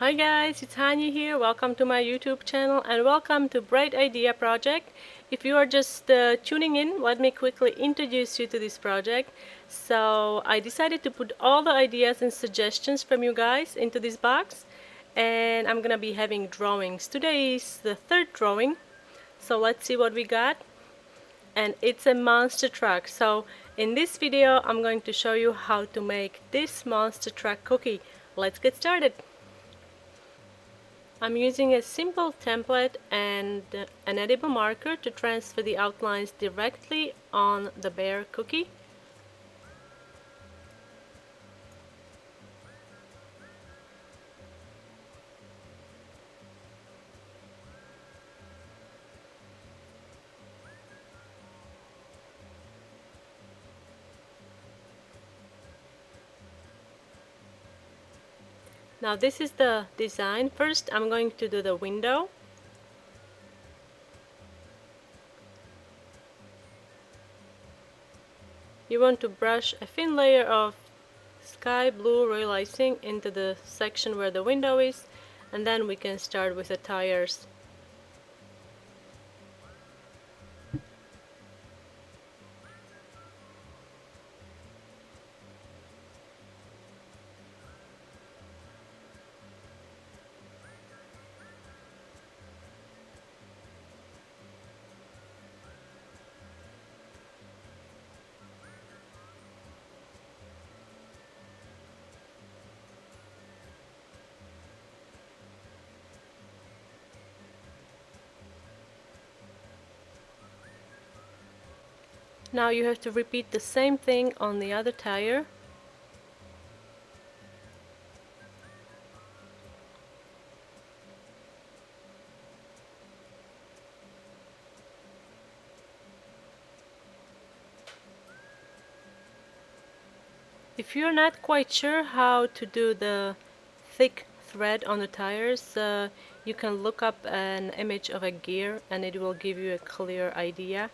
Hi guys, it's Hania here. Welcome to my YouTube channel and welcome to Bright Idea Project. If you are just tuning in, let me quickly introduce you to this project. So I decided to put all the ideas and suggestions from you guys into this box, and I'm gonna be having drawings. Today is the third drawing, so let's see what we got. And it's a monster truck. So in this video I'm going to show you how to make this monster truck cookie. Let's get started. I'm using a simple template and an edible marker to transfer the outlines directly on the bare cookie. Now this is the design. First I'm going to do the window. You want to brush a thin layer of sky blue royal icing into the section where the window is, and then we can start with the tires. Now you have to repeat the same thing on the other tire. If you're not quite sure how to do the thick thread on the tires, you can look up an image of a gear and it will give you a clear idea.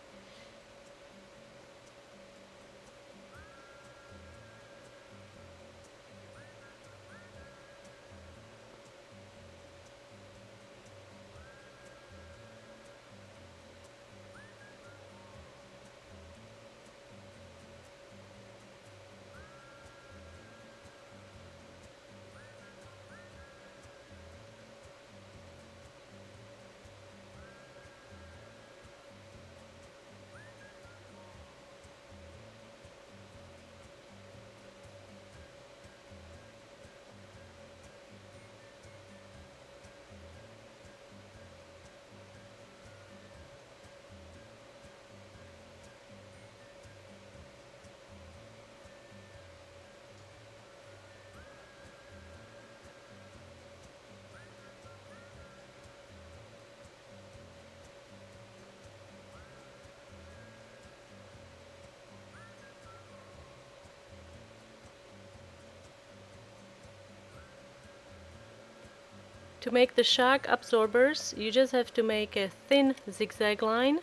To make the shock absorbers, you just have to make a thin zigzag line.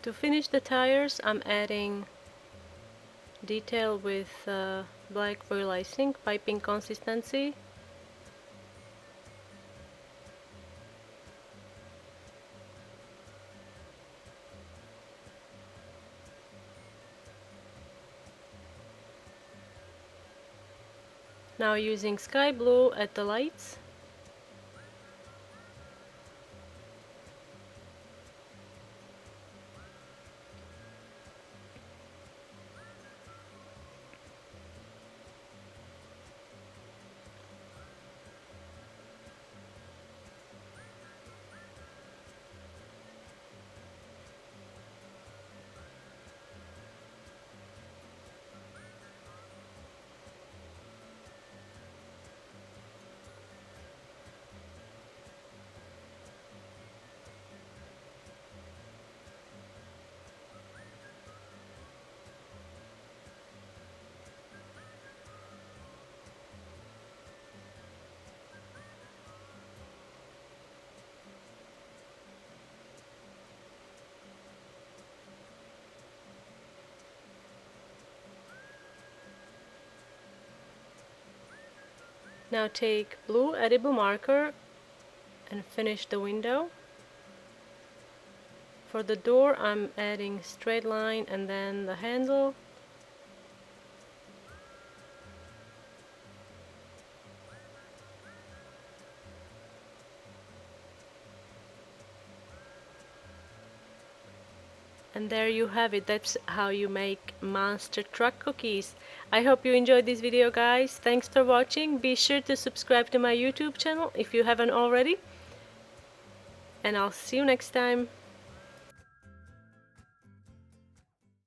To finish the tires, I'm adding detail with black royal icing, piping consistency. Now using sky blue at the lights. Now take blue edible marker and finish the window. For the door I'm adding straight line and then the handle. And there you have it. That's how you make monster truck cookies. I hope you enjoyed this video, guys. Thanks for watching. Be sure to subscribe to my YouTube channel if you haven't already. And I'll see you next time.